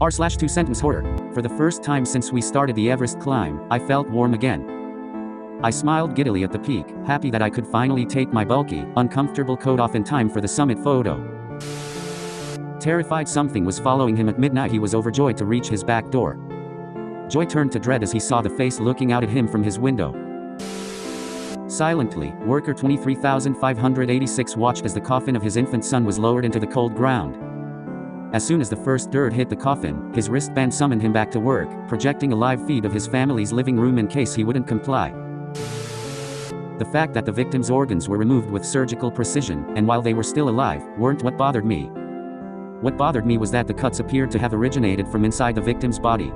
r/2-sentence-horror. For the first time since we started the Everest climb, I felt warm again. I smiled giddily at the peak, happy that I could finally take my bulky, uncomfortable coat off in time for the summit photo. Terrified something was following him at midnight, he was overjoyed to reach his back door. Joy turned to dread as he saw the face looking out at him from his window. Silently, worker 23,586 watched as the coffin of his infant son was lowered into the cold ground. As soon as the first dirt hit the coffin, his wristband summoned him back to work, projecting a live feed of his family's living room in case he wouldn't comply. The fact that the victim's organs were removed with surgical precision, and while they were still alive, weren't what bothered me. What bothered me was that the cuts appeared to have originated from inside the victim's body.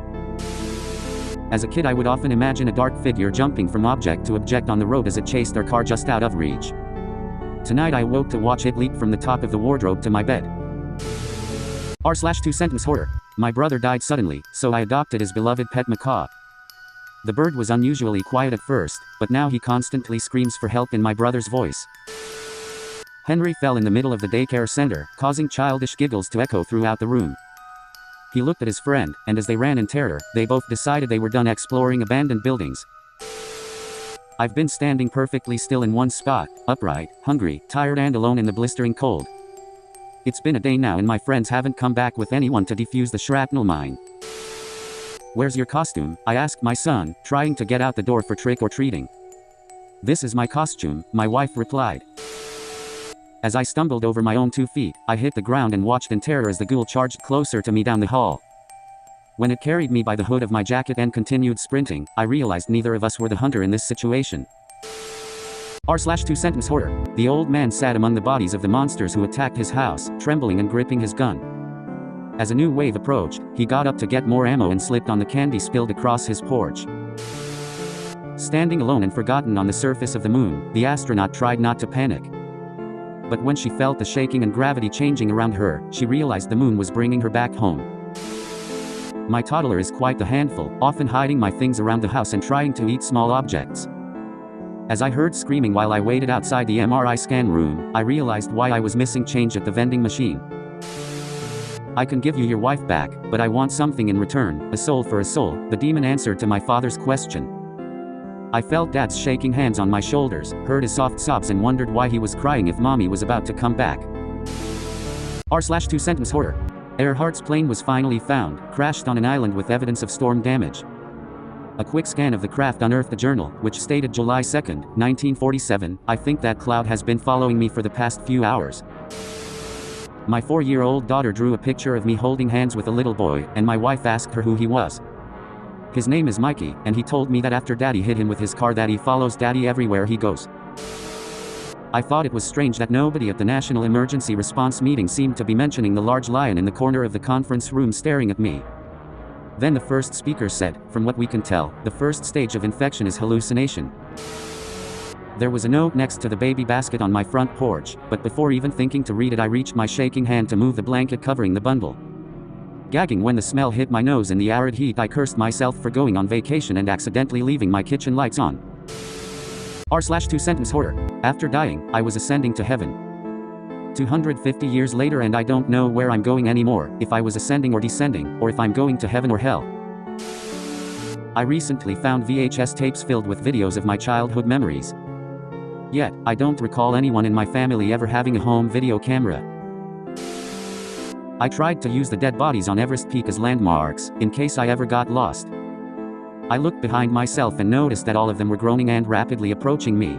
As a kid, I would often imagine a dark figure jumping from object to object on the road as it chased our car just out of reach. Tonight I woke to watch it leap from the top of the wardrobe to my bed. r/2-sentence-horror. My brother died suddenly, so I adopted his beloved pet macaw. The bird was unusually quiet at first, but now he constantly screams for help in my brother's voice. Henry fell in the middle of the daycare center, causing childish giggles to echo throughout the room. He looked at his friend, and as they ran in terror, they both decided they were done exploring abandoned buildings. I've been standing perfectly still in one spot, upright, hungry, tired and alone in the blistering cold. It's been a day now and my friends haven't come back with anyone to defuse the shrapnel mine. "Where's your costume?" I asked my son, trying to get out the door for trick-or-treating. "This is my costume," my wife replied. As I stumbled over my own 2 feet, I hit the ground and watched in terror as the ghoul charged closer to me down the hall. When it carried me by the hood of my jacket and continued sprinting, I realized neither of us were the hunter in this situation. r/2-sentence-horror. The old man sat among the bodies of the monsters who attacked his house, trembling and gripping his gun. As a new wave approached, he got up to get more ammo and slipped on the candy spilled across his porch. Standing alone and forgotten on the surface of the moon, the astronaut tried not to panic. But when she felt the shaking and gravity changing around her, she realized the moon was bringing her back home. My toddler is quite the handful, often hiding my things around the house and trying to eat small objects. As I heard screaming while I waited outside the MRI scan room, I realized why I was missing change at the vending machine. "I can give you your wife back, but I want something in return, a soul for a soul," the demon answered to my father's question. I felt Dad's shaking hands on my shoulders, heard his soft sobs and wondered why he was crying if Mommy was about to come back. r/2-sentence-horror. Earhart's plane was finally found, crashed on an island with evidence of storm damage. A quick scan of the craft unearthed a journal, which stated July 2, 1947, "I think that cloud has been following me for the past few hours." My 4-year-old daughter drew a picture of me holding hands with a little boy, and my wife asked her who he was. "His name is Mikey, and he told me that after Daddy hit him with his car that he follows Daddy everywhere he goes." I thought it was strange that nobody at the National Emergency Response meeting seemed to be mentioning the large lion in the corner of the conference room staring at me. Then the first speaker said, "From what we can tell, the first stage of infection is hallucination." There was a note next to the baby basket on my front porch, but before even thinking to read it I reached my shaking hand to move the blanket covering the bundle. Gagging when the smell hit my nose in the arid heat, I cursed myself for going on vacation and accidentally leaving my kitchen lights on. r/2-sentence-horror. After dying, I was ascending to heaven. 250 years later and I don't know where I'm going anymore, if I was ascending or descending, or if I'm going to heaven or hell. I recently found VHS tapes filled with videos of my childhood memories. Yet, I don't recall anyone in my family ever having a home video camera. I tried to use the dead bodies on Everest Peak as landmarks, in case I ever got lost. I looked behind myself and noticed that all of them were groaning and rapidly approaching me.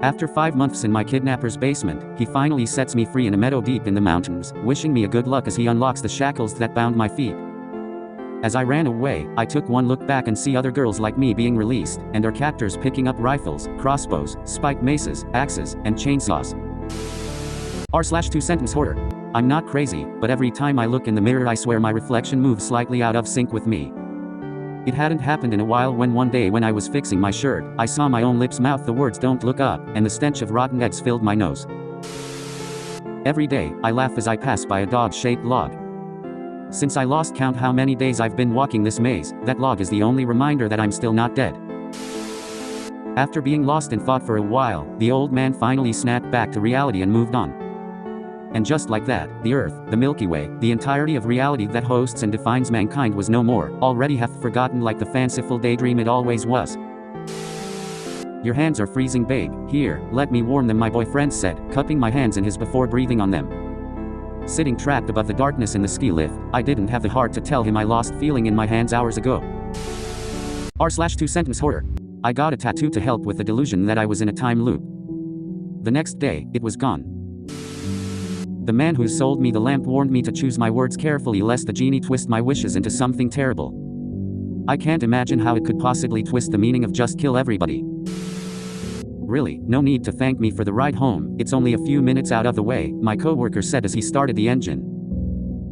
After 5 months in my kidnapper's basement, he finally sets me free in a meadow deep in the mountains, wishing me a good luck as he unlocks the shackles that bound my feet. As I ran away, I took one look back and see other girls like me being released, and their captors picking up rifles, crossbows, spiked maces, axes, and chainsaws. r/2-sentence-horror. I'm not crazy, but every time I look in the mirror I swear my reflection moves slightly out of sync with me. It hadn't happened in a while when one day when I was fixing my shirt, I saw my own lips mouth the words "Don't look up," and the stench of rotten eggs filled my nose. Every day, I laugh as I pass by a dog-shaped log. Since I lost count how many days I've been walking this maze, that log is the only reminder that I'm still not dead. After being lost in thought for a while, the old man finally snapped back to reality and moved on. And just like that, the Earth, the Milky Way, the entirety of reality that hosts and defines mankind was no more, already half forgotten like the fanciful daydream it always was. Your hands are freezing, babe. Here, let me warm them, my boyfriend said, cupping my hands in his before breathing on them. Sitting trapped above the darkness in the ski lift, I didn't have the heart to tell him I lost feeling in my hands hours ago. r/2-sentence-horror. I got a tattoo to help with the delusion that I was in a time loop. The next day, it was gone. The man who sold me the lamp warned me to choose my words carefully lest the genie twist my wishes into something terrible. I can't imagine how it could possibly twist the meaning of just kill everybody. Really, no need to thank me for the ride home, it's only a few minutes out of the way, my coworker said as he started the engine.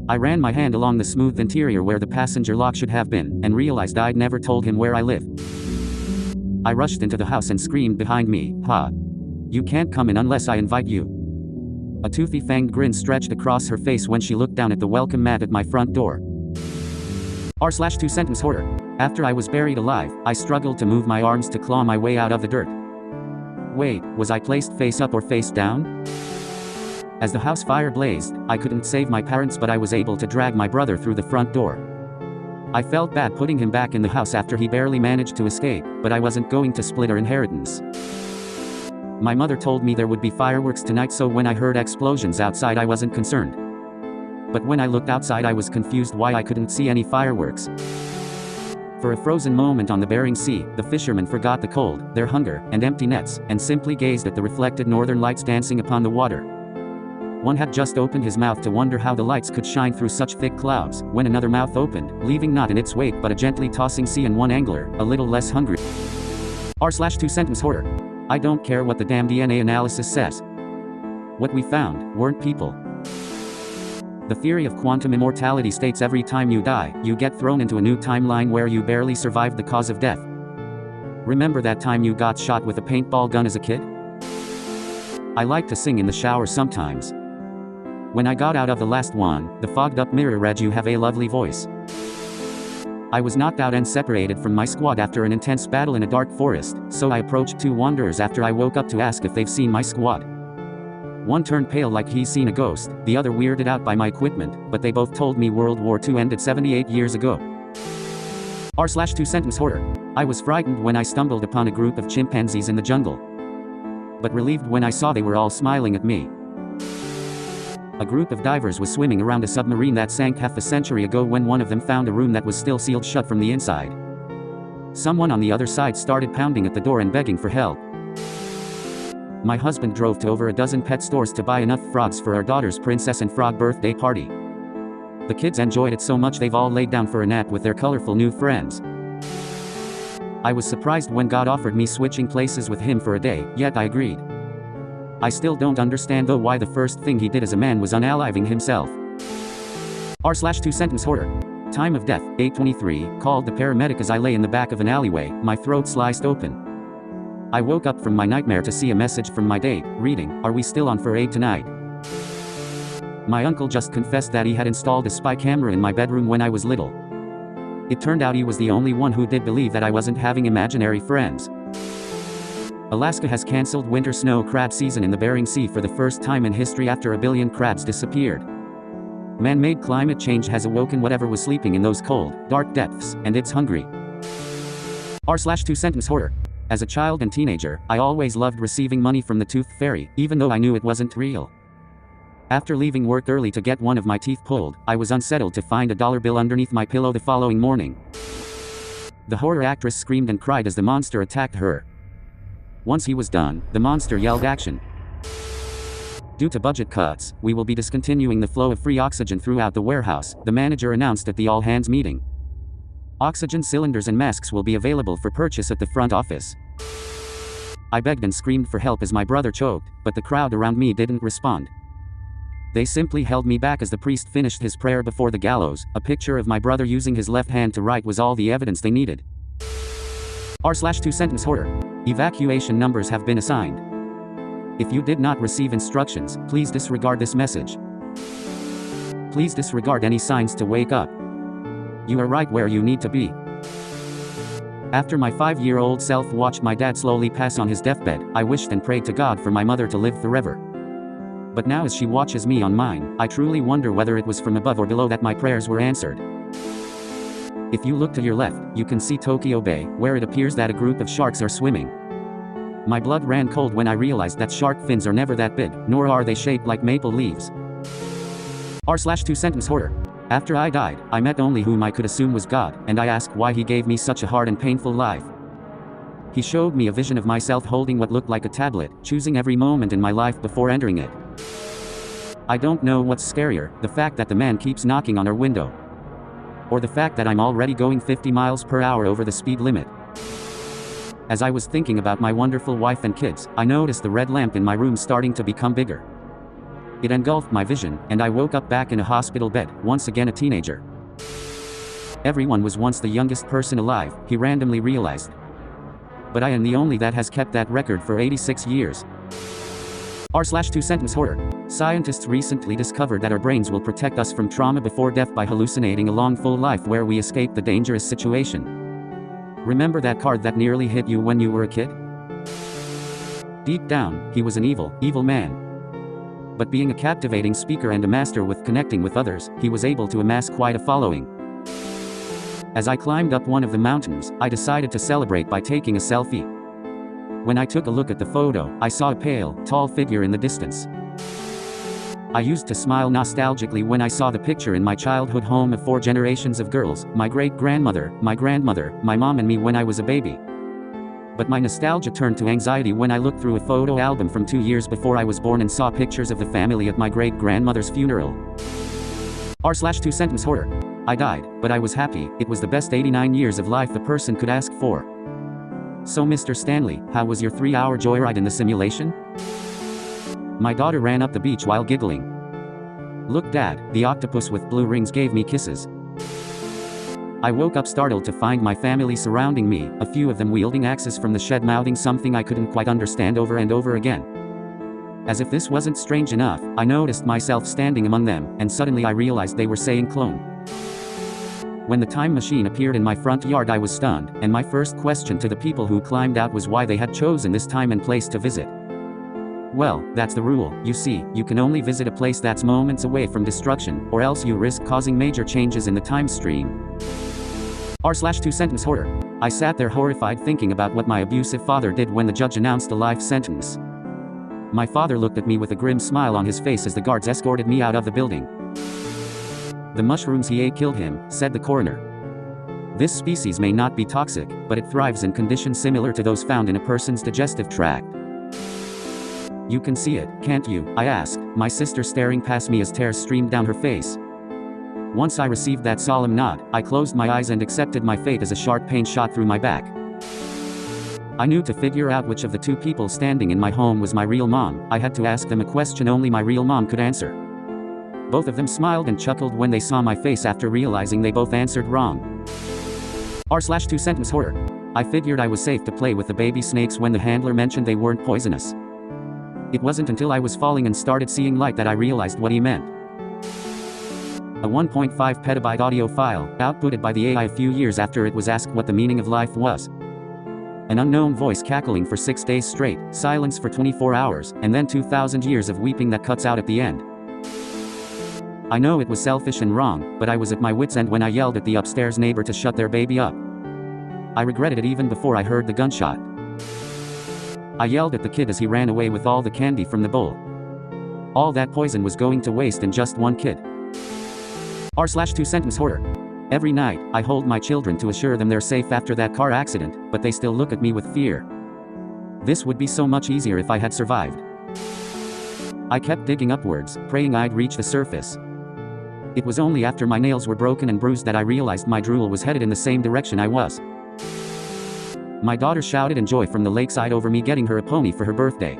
I ran my hand along the smooth interior where the passenger lock should have been, and realized I'd never told him where I live. I rushed into the house and screamed behind me, "Ha! You can't come in unless I invite you." A toothy fanged grin stretched across her face when she looked down at the welcome mat at my front door. r/2-sentence-horror. After I was buried alive, I struggled to move my arms to claw my way out of the dirt. Wait, was I placed face up or face down? As the house fire blazed, I couldn't save my parents, but I was able to drag my brother through the front door. I felt bad putting him back in the house after he barely managed to escape, but I wasn't going to split our inheritance. My mother told me there would be fireworks tonight, so when I heard explosions outside I wasn't concerned. But when I looked outside I was confused why I couldn't see any fireworks. For a frozen moment on the Bering Sea, the fishermen forgot the cold, their hunger, and empty nets, and simply gazed at the reflected northern lights dancing upon the water. One had just opened his mouth to wonder how the lights could shine through such thick clouds, when another mouth opened, leaving not in its wake but a gently tossing sea and one angler, a little less hungry. r/2-sentence-horror. I don't care what the damn DNA analysis says. What we found weren't people. The theory of quantum immortality states every time you die, you get thrown into a new timeline where you barely survived the cause of death. Remember that time you got shot with a paintball gun as a kid? I like to sing in the shower sometimes. When I got out of the last one, the fogged up mirror read, "You have a lovely voice." I was knocked out and separated from my squad after an intense battle in a dark forest, so I approached two wanderers after I woke up to ask if they've seen my squad. One turned pale like he's seen a ghost, the other weirded out by my equipment, but they both told me World War II ended 78 years ago. r/2-sentence-horror. I was frightened when I stumbled upon a group of chimpanzees in the jungle, but relieved when I saw they were all smiling at me. A group of divers was swimming around a submarine that sank half a century ago when one of them found a room that was still sealed shut from the inside. Someone on the other side started pounding at the door and begging for help. My husband drove to over a dozen pet stores to buy enough frogs for our daughter's princess and frog birthday party. The kids enjoyed it so much they've all laid down for a nap with their colorful new friends. I was surprised when God offered me switching places with him for a day, yet I agreed. I still don't understand though why the first thing he did as a man was unaliving himself. r/2-sentence-horror. Time of death, 8:23, called the paramedic as I lay in the back of an alleyway, my throat sliced open. I woke up from my nightmare to see a message from my date, reading, "Are we still on for aid tonight?" My uncle just confessed that he had installed a spy camera in my bedroom when I was little. It turned out he was the only one who did believe that I wasn't having imaginary friends. Alaska has canceled winter snow crab season in the Bering Sea for the first time in history after a billion crabs disappeared. Man-made climate change has awoken whatever was sleeping in those cold, dark depths, and it's hungry. r/2-sentence-horror. As a child and teenager, I always loved receiving money from the tooth fairy, even though I knew it wasn't real. After leaving work early to get one of my teeth pulled, I was unsettled to find a dollar bill underneath my pillow the following morning. The horror actress screamed and cried as the monster attacked her. Once he was done, the monster yelled action. Due to budget cuts, we will be discontinuing the flow of free oxygen throughout the warehouse, the manager announced at the all-hands meeting. Oxygen cylinders and masks will be available for purchase at the front office. I begged and screamed for help as my brother choked, but the crowd around me didn't respond. They simply held me back as the priest finished his prayer before the gallows. A picture of my brother using his left hand to write was all the evidence they needed. r/2-sentence-horror. Evacuation numbers have been assigned. If you did not receive instructions, please disregard this message. Please disregard any signs to wake up. You are right where you need to be. After my 5-year-old self watched my dad slowly pass on his deathbed, I wished and prayed to God for my mother to live forever. But now as she watches me on mine, I truly wonder whether it was from above or below that my prayers were answered. If you look to your left, you can see Tokyo Bay, where it appears that a group of sharks are swimming. My blood ran cold when I realized that shark fins are never that big, nor are they shaped like maple leaves. r/2-sentence-horror. After I died, I met only whom I could assume was God, and I asked why he gave me such a hard and painful life. He showed me a vision of myself holding what looked like a tablet, choosing every moment in my life before entering it. I don't know what's scarier, the fact that the man keeps knocking on our window, or the fact that I'm already going 50 miles per hour over the speed limit. As I was thinking about my wonderful wife and kids, I noticed the red lamp in my room starting to become bigger. It engulfed my vision, and I woke up back in a hospital bed, once again a teenager. Everyone was once the youngest person alive, he randomly realized. But I am the only that has kept that record for 86 years. r/2-sentence-horror. Scientists recently discovered that our brains will protect us from trauma before death by hallucinating a long full life where we escape the dangerous situation. Remember that car that nearly hit you when you were a kid? Deep down, he was an evil man. But being a captivating speaker and a master with connecting with others, he was able to amass quite a following. As I climbed up one of the mountains, I decided to celebrate by taking a selfie. When I took a look at the photo, I saw a pale, tall figure in the distance. I used to smile nostalgically when I saw the picture in my childhood home of 4 generations of girls, my great-grandmother, my grandmother, my mom and me when I was a baby. But my nostalgia turned to anxiety when I looked through a photo album from 2 years before I was born and saw pictures of the family at my great-grandmother's funeral. r/2-sentence-horror. I died, but I was happy. It was the best 89 years of life a person could ask for. So Mr. Stanley, how was your 3-hour joyride in the simulation? My daughter ran up the beach while giggling. Look Dad, the octopus with blue rings gave me kisses. I woke up startled to find my family surrounding me, a few of them wielding axes from the shed mouthing something I couldn't quite understand over and over again. As if this wasn't strange enough, I noticed myself standing among them, and suddenly I realized they were saying clone. When the time machine appeared in my front yard I was stunned, and my first question to the people who climbed out was why they had chosen this time and place to visit. Well, that's the rule, you see, you can only visit a place that's moments away from destruction, or else you risk causing major changes in the time stream. r/2-sentence-horror. I sat there horrified thinking about what my abusive father did when the judge announced a life sentence. My father looked at me with a grim smile on his face as the guards escorted me out of the building. The mushrooms he ate killed him, said the coroner. This species may not be toxic, but it thrives in conditions similar to those found in a person's digestive tract. You can see it, can't you? I asked, my sister staring past me as tears streamed down her face. Once I received that solemn nod, I closed my eyes and accepted my fate as a sharp pain shot through my back. I knew to figure out which of the 2 people standing in my home was my real mom, I had to ask them a question only my real mom could answer. Both of them smiled and chuckled when they saw my face after realizing they both answered wrong. r/2-sentence-horror. I figured I was safe to play with the baby snakes when the handler mentioned they weren't poisonous. It wasn't until I was falling and started seeing light that I realized what he meant. A 1.5 petabyte audio file, outputted by the AI a few years after it was asked what the meaning of life was. An unknown voice cackling for 6 days straight, silence for 24 hours, and then 2,000 years of weeping that cuts out at the end. I know it was selfish and wrong, but I was at my wit's end when I yelled at the upstairs neighbor to shut their baby up. I regretted it even before I heard the gunshot. I yelled at the kid as he ran away with all the candy from the bowl. All that poison was going to waste in just one kid. r/2-sentence-horror. Every night, I hold my children to assure them they're safe after that car accident, but they still look at me with fear. This would be so much easier if I had survived. I kept digging upwards, praying I'd reach the surface. It was only after my nails were broken and bruised that I realized my drool was headed in the same direction I was. My daughter shouted in joy from the lakeside over me getting her a pony for her birthday.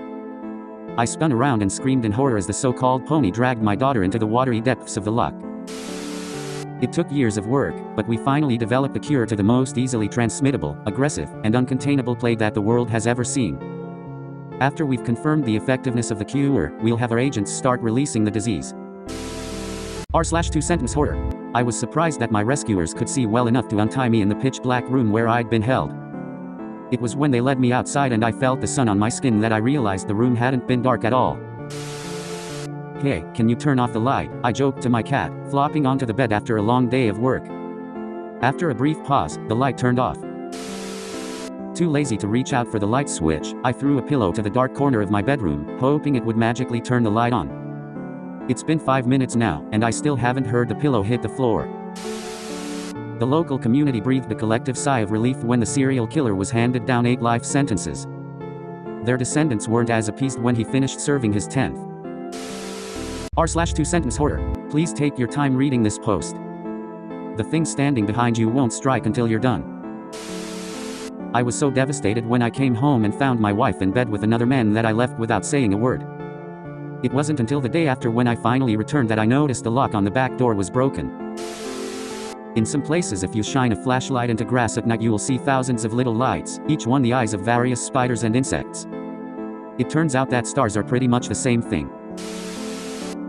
I spun around and screamed in horror as the so-called pony dragged my daughter into the watery depths of the loch. It took years of work, but we finally developed a cure to the most easily transmittable, aggressive, and uncontainable plague that the world has ever seen. After we've confirmed the effectiveness of the cure, we'll have our agents start releasing the disease. r/2-sentence-horror. I was surprised that my rescuers could see well enough to untie me in the pitch-black room where I'd been held. It was when they led me outside and I felt the sun on my skin that I realized the room hadn't been dark at all. "Hey, can you turn off the light?" I joked to my cat, flopping onto the bed after a long day of work. After a brief pause, the light turned off. Too lazy to reach out for the light switch, I threw a pillow to the dark corner of my bedroom, hoping it would magically turn the light on. It's been 5 minutes now, and I still haven't heard the pillow hit the floor. The local community breathed a collective sigh of relief when the serial killer was handed down 8 life sentences. Their descendants weren't as appeased when he finished serving his 10th. r/2sentence-horror. Please take your time reading this post. The thing standing behind you won't strike until you're done. I was so devastated when I came home and found my wife in bed with another man that I left without saying a word. It wasn't until the day after when I finally returned that I noticed the lock on the back door was broken. In some places, if you shine a flashlight into grass at night, you will see thousands of little lights, each one the eyes of various spiders and insects. It turns out that stars are pretty much the same thing.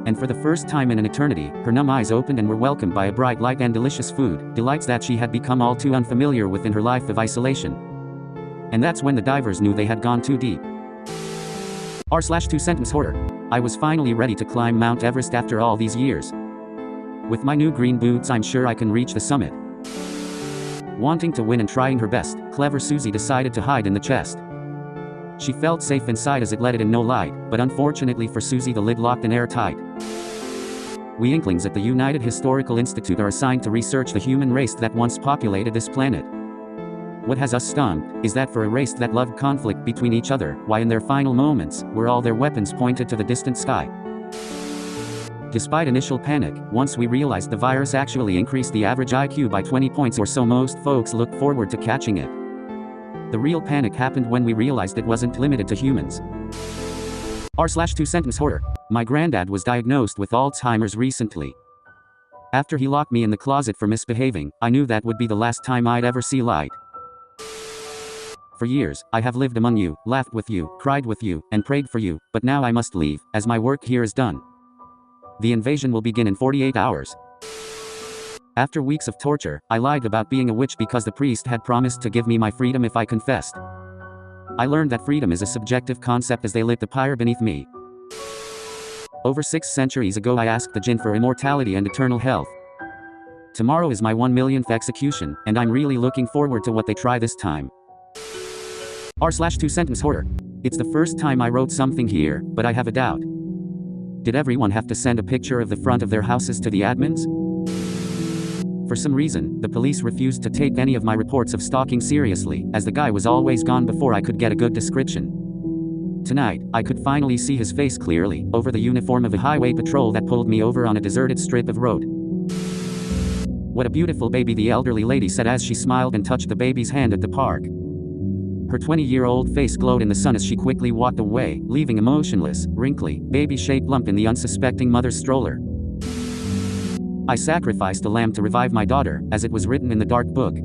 And for the first time in an eternity, her numb eyes opened and were welcomed by a bright light and delicious food, delights that she had become all too unfamiliar with in her life of isolation. And that's when the divers knew they had gone too deep. r/2sentence-horror. I was finally ready to climb Mount Everest after all these years. With my new green boots, I'm sure I can reach the summit. Wanting to win and trying her best, clever Susie decided to hide in the chest. She felt safe inside as it let in no light, but unfortunately for Susie, the lid locked and airtight. We Inklings at the United Historical Institute are assigned to research the human race that once populated this planet. What has us stumped is that for a race that loved conflict between each other, why in their final moments were all their weapons pointed to the distant sky? Despite initial panic, once we realized the virus actually increased the average IQ by 20 points or so, most folks looked forward to catching it. The real panic happened when we realized it wasn't limited to humans. r/2sentence-horror. My granddad was diagnosed with Alzheimer's recently. After he locked me in the closet for misbehaving, I knew that would be the last time I'd ever see light. For years, I have lived among you, laughed with you, cried with you, and prayed for you, but now I must leave, as my work here is done. The invasion will begin in 48 hours. After weeks of torture, I lied about being a witch because the priest had promised to give me my freedom if I confessed. I learned that freedom is a subjective concept as they lit the pyre beneath me. Over 6 centuries ago, I asked the jinn for immortality and eternal health. Tomorrow is my 1 millionth execution, and I'm really looking forward to what they try this time. r/2sentence-horror. It's the first time I wrote something here, but I have a doubt. Did everyone have to send a picture of the front of their houses to the admins? For some reason, the police refused to take any of my reports of stalking seriously, as the guy was always gone before I could get a good description. Tonight, I could finally see his face clearly, over the uniform of a highway patrol that pulled me over on a deserted strip of road. "What a beautiful baby," the elderly lady said as she smiled and touched the baby's hand at the park. Her 20-year-old face glowed in the sun as she quickly walked away, leaving a motionless, wrinkly, baby-shaped lump in the unsuspecting mother's stroller. I sacrificed a lamb to revive my daughter, as it was written in the dark book.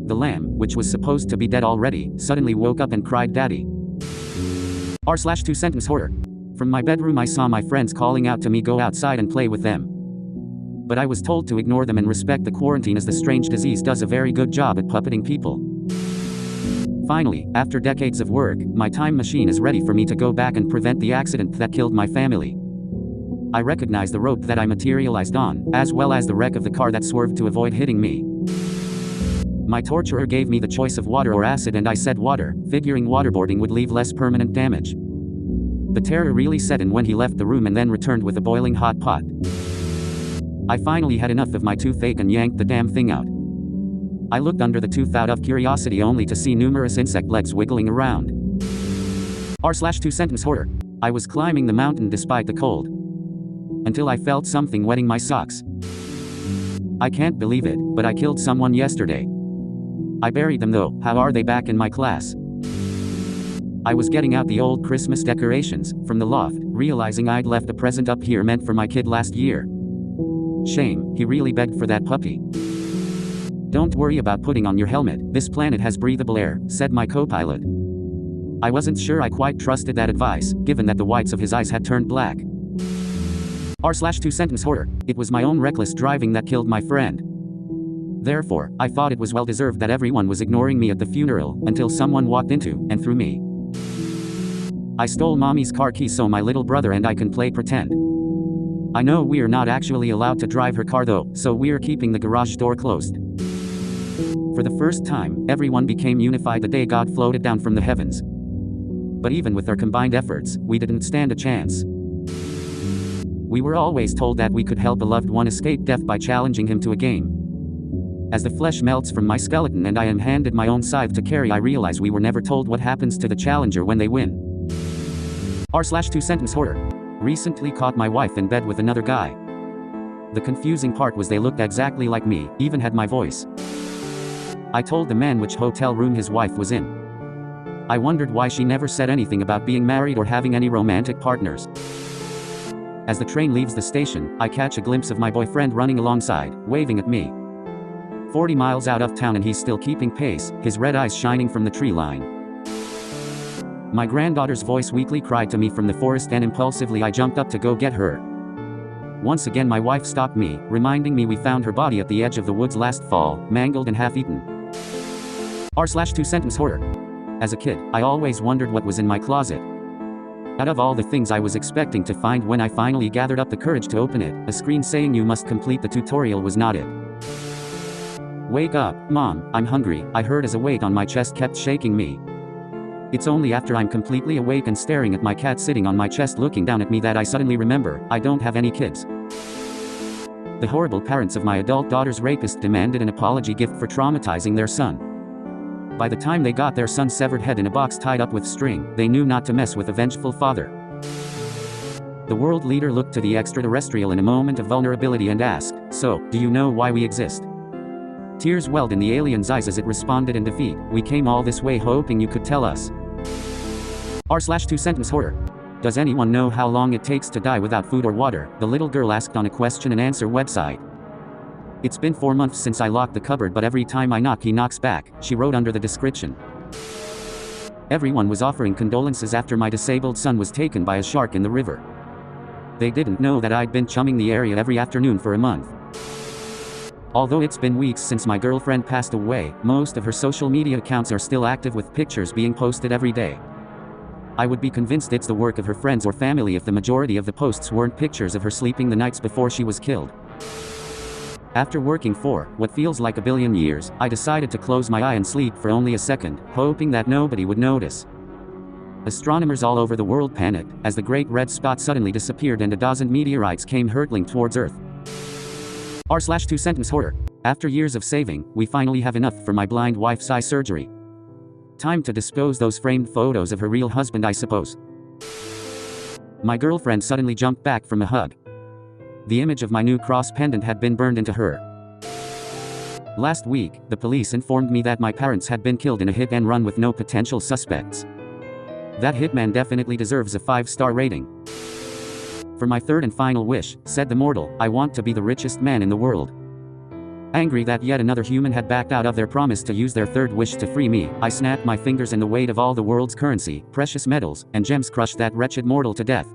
The lamb, which was supposed to be dead already, suddenly woke up and cried, "Daddy." r/2sentence-horror. From my bedroom I saw my friends calling out to me go outside and play with them. But I was told to ignore them and respect the quarantine, as the strange disease does a very good job at puppeting people. Finally, after decades of work, my time machine is ready for me to go back and prevent the accident that killed my family. I recognize the rope that I materialized on, as well as the wreck of the car that swerved to avoid hitting me. My torturer gave me the choice of water or acid, and I said water, figuring waterboarding would leave less permanent damage. The terror really set in when he left the room and then returned with a boiling hot pot. I finally had enough of my toothache and yanked the damn thing out. I looked under the tooth out of curiosity, only to see numerous insect legs wiggling around. r/2sentence-horror. I was climbing the mountain despite the cold, until I felt something wetting my socks. I can't believe it, but I killed someone yesterday. I buried them though. How are they back in my class? I was getting out the old Christmas decorations from the loft, realizing I'd left a present up here meant for my kid last year. Shame, he really begged for that puppy. "Don't worry about putting on your helmet, this planet has breathable air," said my co-pilot. I wasn't sure I quite trusted that advice, given that the whites of his eyes had turned black. r/2sentence-horror. It was my own reckless driving that killed my friend. Therefore, I thought it was well deserved that everyone was ignoring me at the funeral, until someone walked into and threw me. I stole mommy's car keys so my little brother and I can play pretend. I know we are not actually allowed to drive her car though, so we are keeping the garage door closed. For the first time, everyone became unified the day God floated down from the heavens. But even with our combined efforts, we didn't stand a chance. We were always told that we could help a loved one escape death by challenging him to a game. As the flesh melts from my skeleton and I am handed my own scythe to carry, I realize we were never told what happens to the challenger when they win. r/2-sentence-horror. Recently caught my wife in bed with another guy. The confusing part was they looked exactly like me, even had my voice. I told the man which hotel room his wife was in. I wondered why she never said anything about being married or having any romantic partners. As the train leaves the station, I catch a glimpse of my boyfriend running alongside, waving at me. 40 miles out of town and he's still keeping pace, his red eyes shining from the tree line. My granddaughter's voice weakly cried to me from the forest and impulsively I jumped up to go get her. Once again my wife stopped me, reminding me we found her body at the edge of the woods last fall, mangled and half-eaten. r/2-sentence-horror. As a kid, I always wondered what was in my closet. Out of all the things I was expecting to find, when I finally gathered up the courage to open it, a screen saying you must complete the tutorial was not it. Wake up, Mom, I'm hungry, I heard as a weight on my chest kept shaking me. It's only after I'm completely awake and staring at my cat sitting on my chest looking down at me that I suddenly remember, I don't have any kids. The horrible parents of my adult daughter's rapist demanded an apology gift for traumatizing their son. By the time they got their son's severed head in a box tied up with string, they knew not to mess with a vengeful father. The world leader looked to the extraterrestrial in a moment of vulnerability and asked, "So, do you know why we exist?" Tears welled in the alien's eyes as it responded in defeat, "We came all this way hoping you could tell us." r/2-sentence-horror. Does anyone know how long it takes to die without food or water? The little girl asked on a question and answer website. It's been 4 months since I locked the cupboard, but every time I knock he knocks back, she wrote under the description. Everyone was offering condolences after my disabled son was taken by a shark in the river. They didn't know that I'd been chumming the area every afternoon for a month. Although it's been weeks since my girlfriend passed away, most of her social media accounts are still active with pictures being posted every day. I would be convinced it's the work of her friends or family if the majority of the posts weren't pictures of her sleeping the nights before she was killed. After working for what feels like a billion years, I decided to close my eye and sleep for only a second, hoping that nobody would notice. Astronomers all over the world panicked, as the great red spot suddenly disappeared and a dozen meteorites came hurtling towards Earth. r/2-sentence-horror. After years of saving, we finally have enough for my blind wife's eye surgery. Time to dispose those framed photos of her real husband, I suppose. My girlfriend suddenly jumped back from a hug. The image of my new cross pendant had been burned into her. Last week, the police informed me that my parents had been killed in a hit and run with no potential suspects. That hitman definitely deserves a 5-star rating. For my third and final wish, said the mortal, I want to be the richest man in the world. Angry that yet another human had backed out of their promise to use their third wish to free me, I snapped my fingers and the weight of all the world's currency, precious metals, and gems crushed that wretched mortal to death.